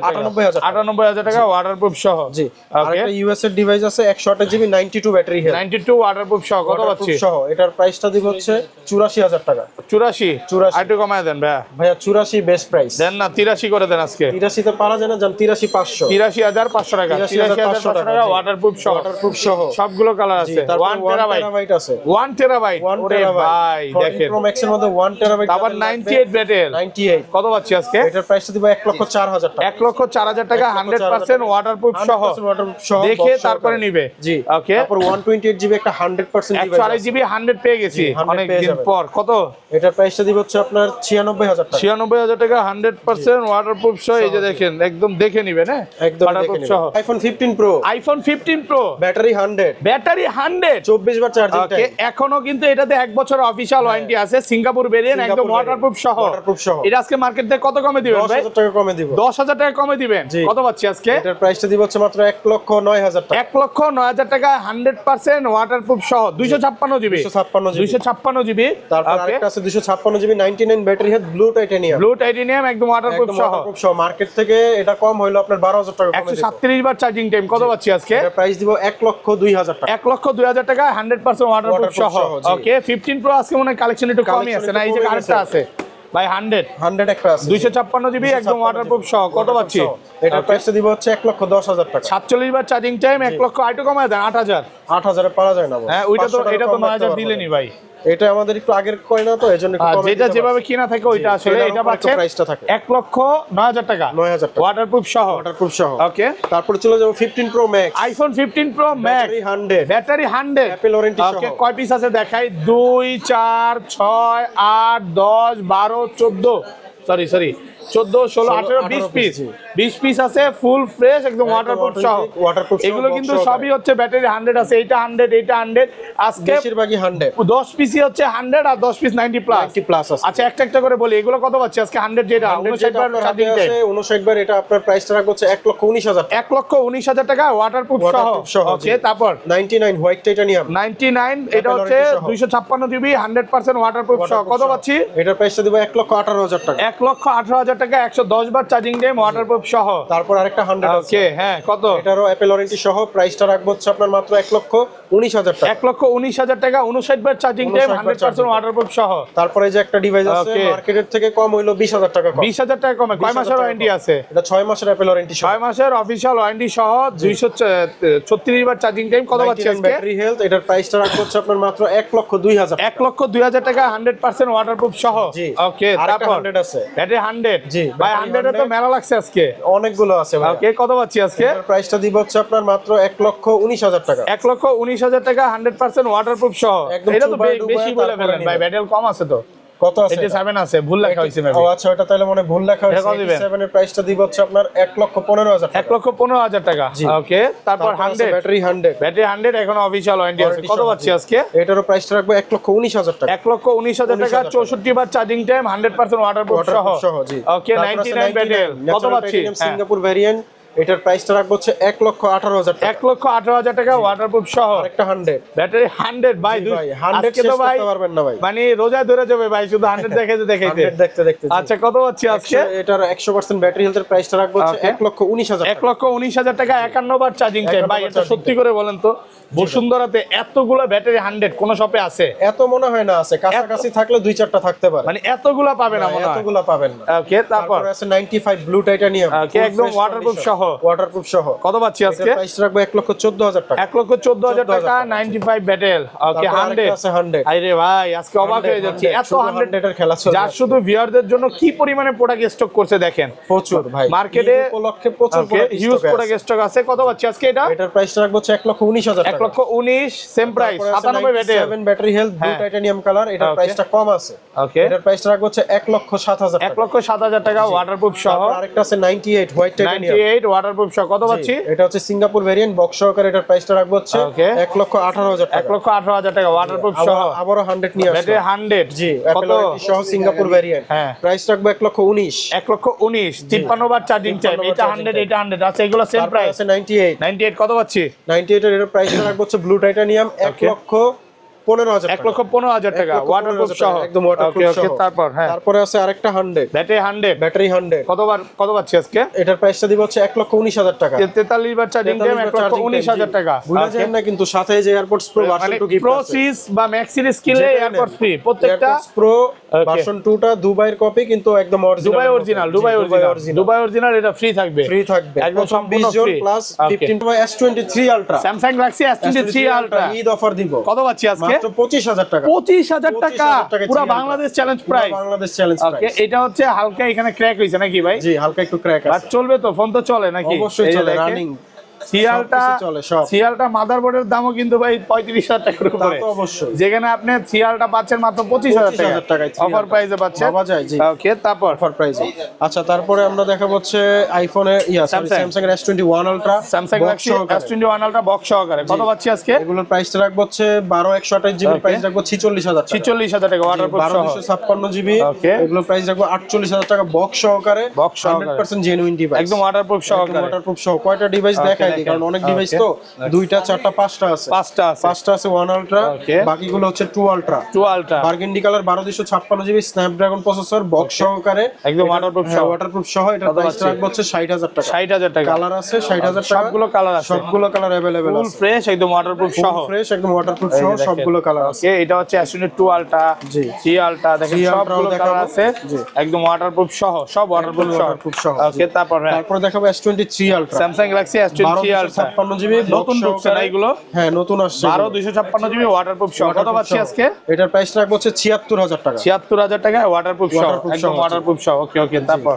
টাকা, 98000 টাকা ওয়াটারপ্রুফ সহ। জি। আর ওকে, একটা ইউএস এর ডিভাইস আছে 128 জিবি 92 ব্যাটারি হেলথ 92 ওয়াটারপ্রুফ সহ। কত পাচ্ছি? সহ এটার প্রাইসটা দিব হচ্ছে 84000 টাকা। 84 আর একটু কমায় দেন ভাইয়া। ভাইয়া 84 বেস্ট প্রাইস দেন না, 83 করে দেন আজকে। 83 তে পারা যায় না, জান 83500, 83500 টাকা। 83500 টাকা ওয়াটারপ্রুফ সহ। ওয়াটারপ্রুফ সহ সবগুলো কালার আছে। 1 টেরাবাইট আছে, 1 টেরাবাইট। ওরে ভাই দেখেন, প্রো ম্যাক্স এর মধ্যে 1 টেরাবাইট, আবার 98 ব্যাটেল। 98 কত পাচ্ছি আজকে? এটার প্রাইসটা দিব 1,04,000 টাকা। 1,04,000 টাকা 100% ওয়াটারপ্রুফ সহ। 100% waterproof সহ দেখে box তারপরে সহকারে। নিবে। জি। ওকে, তারপর 128 জিবি একটা 100% ডিভাইস 128 জিবি 100 পেয়ে গেছি 100 অনেক পেয়ে দিন যাবেন। পর। কত? এটার প্রাইসটা দিব হচ্ছে আপনার 96000 টাকা। 96000 টাকা 100% ওয়াটারপ্রুফ সহ। এই যে দেখেন, একদম দেখে নিবেন। হ্যাঁ, একদম ওয়াটারপ্রুফ সহ। IPhone 15 pro, iPhone 15 pro, battery 100, battery 100, 24 বার চার্জিং ওকে। টাইম। এখনো কিন্তু এটাতে 1 বছর অফিশিয়াল ওয়ারেন্টি আছে। সিঙ্গাপুর ভেরিয়েন্ট, একদম সিঙ্গাপুর ওয়াটারপ্রুফ সহ। ওয়াটারপ্রুফ সহ। এটা আজকে মার্কেট থেকে কত কমে দিবেন ভাই? 10000 টাকা কমে দিব। 10000 টাকা কমে দিবেন। জি। কত পাচ্ছি আজকে? এটার প্রাইসটা দিব হচ্ছে মাত্র 1,09,000 টাকা। 1,09,000 টাকা 100% ওয়াটারপ্রুফ সহ। 256 জিবি, 256 জিবি। তারপর আরেকটা আছে 256 GB 99 battery health blue titanium. Blue titanium, একদম ওয়াটারপ্রুফ সহ। মার্কেট থেকে এটা কম হইলো আপনার 12000 টাকা কমে দিব। 137 বার চার্জিং টাইম। কত পাচ্ছি আজকে? এটার প্রাইস দিব 1,02,000 টাকা। 1,02,000 টাকা 100% ওয়াটারপ্রুফ Waterproof সহ। সহ, জি। ওকে, 15 প্রো আজকে মনে হয় কালেকশন একটু কমই আছে না? এই যে আরেকটা আছে ভাই 100 একটা আছে 256 জিবি, একদম ওয়াটারপ্রুফ সহ। কত পাচ্ছি? এটার প্রাইসটা দিব হচ্ছে 1,10,000 টাকা। 47 বার চার্জিং টাইম। 1 লক্ষ আইটু কমায় দেন 8000। 8000 এ পারা যায় না ভাই। হ্যাঁ, ওইটা তো, 500 এটা তো কম রাখতে 9000 পারবো দিলেনি না। ভাই। এটা আমাদের একটু আগের কয় না, তো এজন্য একটু আর কমে যেটা দিতে যেভাবে পারছি। কিনা থাকে ওইটা আসলে এটার এটা উপর পাচ্ছে একটু প্রাইসটা থাকে 1,09,000 টাকা 9000 টাকা ওয়াটারপ্রুফ সহ। ওয়াটারপ্রুফ সহ। ওকে, তারপরে চলে যাব 15 pro max, iPhone 15 pro max, battery 100, battery 100, Apple warranty সহ। ওকে। কয় পিস আছে দেখাই? 2 4 6 8 10 12 14, সরি 14 16 18 20 পিস। 20 পিস আছে ফুল ফ্রেশ, একদম ওয়াটারপ্রুফ সহ। ওয়াটারপ্রুফ সহ। এগুলো কিন্তু সবই হচ্ছে ব্যাটারি 100 আছে। এইটা 100, এইটা 100। আজকে বেশিরভাগই 100, 10 পিসই হচ্ছে 100 আর 10 পিস 90 প্লাস। 90 প্লাস আছে। আচ্ছা, একটা একটা করে বলি, এগুলো কত পাচ্ছি আজকে? 100 যেটা 59 বার চার্জিং টাইম, 59 বার, এটা আপনার প্রাইসটা রাখবো হচ্ছে 1,19,000 টাকা। 1,19,000 টাকা ওয়াটারপ্রুফ সহ। ওকে, তারপর 99 হোয়াইট টাইটানিয়াম, 99, এটা হচ্ছে 256 জিবি 100% ওয়াটারপ্রুফ সহ। কত পাচ্ছি? এটার প্রাইসটা দিব 1,18,000 টাকা। 1,18,000 টাকা 110 বার চার্জিং টাইম ওয়াটারপ্রুফ সহ। তারপর আরেকটা 100 আছে, ওকে, হ্যাঁ, কত? এটারও অ্যাপল ওয়ারেন্টি সহ। প্রাইসটা রাখবো হচ্ছে আপনার মাত্র 1,19,000 টাকা। 1,19,000 টাকা 59 বার চার্জিং টাইম 100% ওয়াটারপ্রুফ সহ। তারপরে যে একটা ডিভাইস আছে Okay. মার্কেটের থেকে কম হইলো 20,000 টাকা কম। 20,000 টাকা কমে। কয় 20,000 মাসের টাকা ওয়ারেন্টি কম। আছে? এটা 6 মাসের অ্যাপল ওয়ারেন্টি সহ। 6 মাসের অফিশিয়াল ওয়ারেন্টি সহ। 236 বার চার্জিং টাইম। কত পাচ্ছি 99 আজকে? ব্যাটারি হেলথ, এটার প্রাইসটা রাখবো হচ্ছে আপনার মাত্র 1,02,000 টাকা। 1,02,000 টাকা 100% ওয়াটারপ্রুফ সহ। জি। ওকে, আরেকটা তারপর 100 আছে। ব্যাটারি 100। জি, ভাই ব্যাটারি 100 এ তো 100 মেলা লাগছে আজকে। অনেকগুলো আছে ভাই। ওকে, কত পাচ্ছি আজকে? এটার প্রাইসটা দিব হচ্ছে আপনার মাত্র 1,19,000 টাকা। 1,19,000 টাকা 100% ওয়াটারপ্রুফ সহ। একদম এটা তো ডুবাই বেশি বলে তারপরে ফেলেন ভাই, নিবেন। ব্যাটারি কম আছে তো। কত আছে? 87 আছে, ভুল লেখা হয়েছে ও মেবি। আচ্ছা, ওটা তাহলে মনে ভুল লেখা এটা হয়েছে। কত দিবেন? 87 এর প্রাইসটা দিব হচ্ছে আপনার 1,15,000 টাকা। 1,15,000 টাকা। জি। ওকে, তারপর 100 ব্যাটারি 100, ব্যাটারি 100 এখন অফিশিয়াল ওয়ারেন্টি আছে। কত পাচ্ছি আজকে? এটারও প্রাইসটা রাখবো 1,19,000 টাকা। 1,19,000 টাকা 64 বার চার্জিং টাইম 100% ওয়াটারপ্রুফ সহ। ওয়াটারপ্রুফ সহ, জি। ওকে, তারপর আছে 99 ব্যাটারি। কত পাচ্ছি? সিঙ্গাপুর ভেরিয়েন্ট, এটার প্রাইসটা রাখবো হচ্ছে 1,18,000 টাকা। 1,18,000 টাকা ওয়াটারপ্রুফ সহ। আরেকটা 100, ব্যাটারি 100 ভাই। জি ভাই, 100 আজকে শেষ তো ভাই করতে পারবেন না ভাই। মানে রোজায় ধরে যাবে ভাই, শুধু 100 দেখাইতে 100 দেখতে দেখতে। জি। আচ্ছা, কত পাচ্ছি আজকে? এটার 100% ব্যাটারি হেলথের প্রাইসটা রাখবো হচ্ছে Okay. 1,19,000 টাকা। 1,19,000 টাকা 51 বার চার্জিং টাইম। 51 ভাই, বার এটা charging সত্যি time। করে বলেন তো, বসুন্ধরাতে এতগুলো ব্যাটারি 100 কোন শপে আছে? এত মনে হয় না আছে, কাছাকাছি থাকলে 2-4টা থাকতে পারে, মানে এতগুলো পাবে না মনে হয়। এতগুলা পাবেন না। ওকে, তারপর তারপর আছে 95 ব্লু টাইটানিয়াম, Okay, একদম waterproof সহ। ওয়াটারপ্রুফ সহ। কত পাচ্ছি আজকে? এটার প্রাইস রাখবো 1,14,000 টাকা। 1,14,000 টাকা 95 ব্যাটেল। ওকে, তারপর 100 আরেকটা আছে 100, আরে ভাই, আজকে অবাক হয়ে যাচ্ছি। এত 100 এর খেলা চলছে। যার শুধু ভিউয়ারদের জন্য কি পরিমাণে প্রোডাক্ট স্টক করছে দেখেন। প্রচুর ভাই, মার্কেটে ঈদ উপলক্ষে প্রচুর হিউজ প্রোডাক্ট স্টক আছে। কত পাচ্ছি আজকে এটা? এটার প্রাইস রাখবো হচ্ছে 1,19,000 টাকা। 1,19,000 same price, 97 battle. 7 battery health blue হ্যাঁ। টাইটানিয়াম কালার, এটার Okay. প্রাইসটা কম আছে। ওকে, এটার প্রাইস রাখবো হচ্ছে 1,07,000 টাকা। 1,07,000 টাকা ওয়াটারপ্রুফ সহ। তারপর আরেকটা আছে 98 হোয়াইট টাইটানিয়াম, 98 ওয়াটারপ্রুফ সহ কত পাচ্ছি? এটা হচ্ছে সিঙ্গাপুর ভেরিয়েন্ট বক্স সহকারে, এটার প্রাইসটা রাখবো হচ্ছে Okay. 1,18,000 টাকা। 1,18,000 টাকা ওয়াটারপ্রুফ সহ। আবারো 100 নিয়ে আসবে। ব্যাটারি 100 জি, কত? Apple Watch সহ সিঙ্গাপুর ভেরিয়েন্ট। হ্যাঁ। প্রাইস রাখবো 1,19,000। 1,19,000 53 বার চার্জিং টাইম। 53 এটা বার 100 এটা 100 আচ্ছা এগুলো সেম তারপর প্রাইস। আছে 98 98 কত পাচ্ছি? 98 এর প্রাইসটা রাখবো হচ্ছে ব্লু টাইটানিয়াম 1,15,000 টাকা। 1,15,000 টাকা ওয়াটারপ্রুফ সহ। একদম ওয়াটারপ্রুফ ওকে সহ। তারপর হ্যাঁ তারপরে আছে আরেকটা 100 ব্যাটারি 100 ব্যাটারি 100। কত পাচ্ছি আজকে? এটার প্রাইসটা দিব হচ্ছে 1,19,000 টাকা। 43 বার চার্জিং টাইম 1,19,000 টাকা। ভুলে যাবেন না কিন্তু সাথে এই যে AirPods Pro version 2 gift pro আছে। সিরিজ বা ম্যাক্স সিরিজ কিনলে এয়ারপড ফ্রি প্রত্যেকটা। AirPods Pro Okay. ভার্সন 2 টা দুবাইয়ের কপি কিন্তু একদম অরিজিনাল। দুবাই অরিজিনাল এটা ফ্রি থাকবে। ফ্রি থাকবে একদম প্রথম সম্পূর্ণ 20 জন free। Plus Okay. 15 by S23 ultra. Samsung Galaxy S23 ultra Eid offer দিব। কত পাচ্ছি আজকে? মাত্র 25,000 টাকা। 25,000 টাকা 25,000 টাকা পুরো জি, বাংলাদেশ চ্যালেঞ্জ পুরো price. Bangladesh challenge okay price. এটা হচ্ছে হালকা এখানে ক্র্যাক হইছে নাকি ভাই? জি, হালকা একটু ক্র্যাক বাট আছে। চলবে তো, ফোন তো চলে নাকি? অবশ্যই এই যে চলে, দেখেন, রানিং। সিয়ালটা সবকিছু চলে, সব। সিয়ালটা মাদারবোর্ডের দামও কিন্তু ভাই 35,000 টাকার তা উপরে। তো অবশ্যই। যেখানে আপনি সিয়ালটা পাচ্ছেন মাত্র 25,000 টাকায় অফার প্রাইসে পাচ্ছেন। ভাবা যায়, জি। ওকে তারপর অফার প্রাইসে। আচ্ছা, তারপরে আমরা দেখাবো হচ্ছে আইফোনের Samsung। স্যামসাং এর S21 ultra Samsung Galaxy S21 ultra box সহকারে কত পাচ্ছি আজকে? এগুলোর প্রাইসটা রাখবো হচ্ছে 12/128 জিবি, Okay. প্রাইস রাখবো 46,000 টাকা। 46,000 টাকা ওয়াটারপ্রুফ সহ। 12/256 জিবি, Okay. এগুলোর প্রাইস রাখবো 48,000 টাকা বক্স সহকারে। Box সহকারে। 100% জেনুইন ডিভাইস, একদম ওয়াটারপ্রুফ সহকারে। ওয়াটারপ্রুফ সহ। কয়টা ডিভাইস Okay, দেখাই দিই, দেখেন। কারণ অনেক ডিভাইস Okay. তো 2টা 4টা 5টা আছে। 5টা আছে। 5টা আছে 1 আলট্রা, Okay. বাকিগুলো হচ্ছে 2 ultra. 2 ultra burgundy colour 12/256 GB Snapdragon processor box সহকারে, একদম waterproof সহ। ওয়াটারপ্রুফ সহ। এটার কত প্রাইস পাচ্ছি? রাখবো হচ্ছে 60,000 টাকা। 60,000 টাকা। কালার আছে 60,000 টাকা। সবগুলো কালার আছে। সবগুলো কালার अवेलेबल ফুল আছে। ফ্রেশ একদম ওয়াটারপ্রুফ সহ। ফ্রেশ একদম ওয়াটারপ্রুফ এই যে সহ দেখেন। সবগুলো কালার আছে। ওকে এটা হচ্ছে S22 আলট্রা, জি। 3 আলট্রা দেখেন 3 আলট্রাও সবগুলো দেখাবো। কালার আছে। জি। একদম ওয়াটারপ্রুফ সহ, সব ওয়াটারপ্রুফ সহ। waterproof সহ, ওকে জি। তারপর হ্যাঁ তারপরে দেখাবো S23 ultra, Samsung Galaxy S23 ultra 12/256 GB নতুন ঢুকছে না এগুলো? হ্যাঁ, নতুন আসছে। 12/256 জিবি ওয়াটারপ্রুফ সহ। কত পাচ্ছি আজকে? এটার প্রাইস রাখবো হচ্ছে 76,000 টাকা। 76,000 টাকা ওয়াটারপ্রুফ সহ, Waterproof একদম সহ, জি। ওয়াটারপ্রুফ সহ। ওকে ওকে তারপর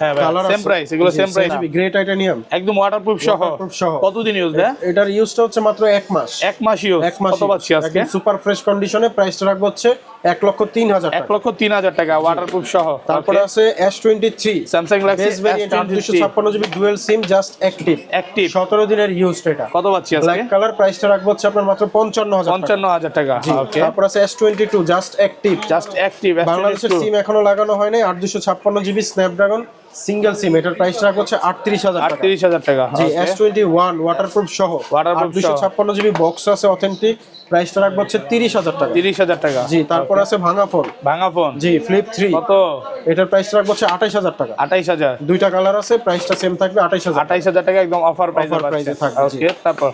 হ্যাঁ ভাই কালার সেম প্রাইস, এগুলো সেম প্রাইস গ্রে টাইটানিয়াম একদম ওয়াটারপ্রুফ সহ। Waterproof সহ। কতদিন ইউজ দেয়? এটার ইউজটা হচ্ছে মাত্র 1 মাস। 1 মাস ইউজ। 1 মাস কত পাচ্ছি আজকে? সুপার ফ্রেশ কন্ডিশনে। প্রাইসটা রাখবো হচ্ছে 1,03,000 টাকা। 1,03,000 টাকা ওয়াটারপ্রুফ সহ। তারপরে আছে S23 Samsung Galaxy base variant S23 856 GB dual SIM just active. Active 17 দিনের ইউজ এটা। কত পাচ্ছি আজকে? ব্ল্যাক কালার, প্রাইসটা রাখবো হচ্ছে আপনার মাত্র 55,000 টাকা। 55,000 টাকা। জি। ওকে তারপর আছে S22 just active. Just active বাংলাদেশের সিম এখনো লাগানো হয় নাই, 856 জিবি স্ন্যাপড্রাগন সিঙ্গেল সিম। এটার প্রাইস রাখবো হচ্ছে 38,000 টাকা। 38,000 টাকা। জি। ওকে। S21 ওয়াটারপ্রুফ সহ, Waterproof সহ। 856 জিবি বক্স আছে অথেন্টিক। প্রাইসটা রাখবো হচ্ছে 30,000 টাকা। 30,000 টাকা। জি। তারপর আছে ভাঙা ফোন। ভাঙা ফোন জি, ফ্লিপ 3। কত? এটার প্রাইস রাখবো হচ্ছে 28,000 টাকা। 28,000। দুইটা কালার আছে, প্রাইসটা সেম থাকবে 28,000। 28,000 টাকা একদম অফার প্রাইসে Offer price এ থাকবে, জি। ওকে তারপর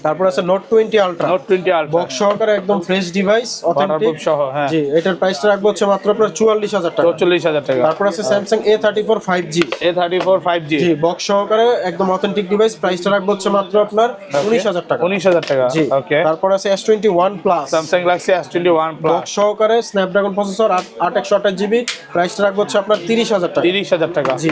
তারপর আছে note 20 ultra note 20 ultra box সহকারে একদম ফ্রেশ ডিভাইস অথেন্টিক ওয়াটারপ্রুফ সহ। হ্যাঁ জি। এটার প্রাইসটা রাখবো হচ্ছে মাত্র আপনার 44,000 টাকা। 44,000 টাকা। তারপর আছে Samsung A34 5G। A34 5G জি, বক্স সহকারে একদম অথেন্টিক ডিভাইস। প্রাইসটা রাখবো হচ্ছে মাত্র আপনার 19,000 টাকা। 19,000 টাকা। জি। ওকে তারপর আছে S21 plus Samsung Galaxy S21 plus box সহকারে স্ন্যাপড্রাগন প্রসেসর 8128 জিবি। প্রাইসটা রাখবো হচ্ছে আপনার 30,000 টাকা। 30,000 টাকা। জি।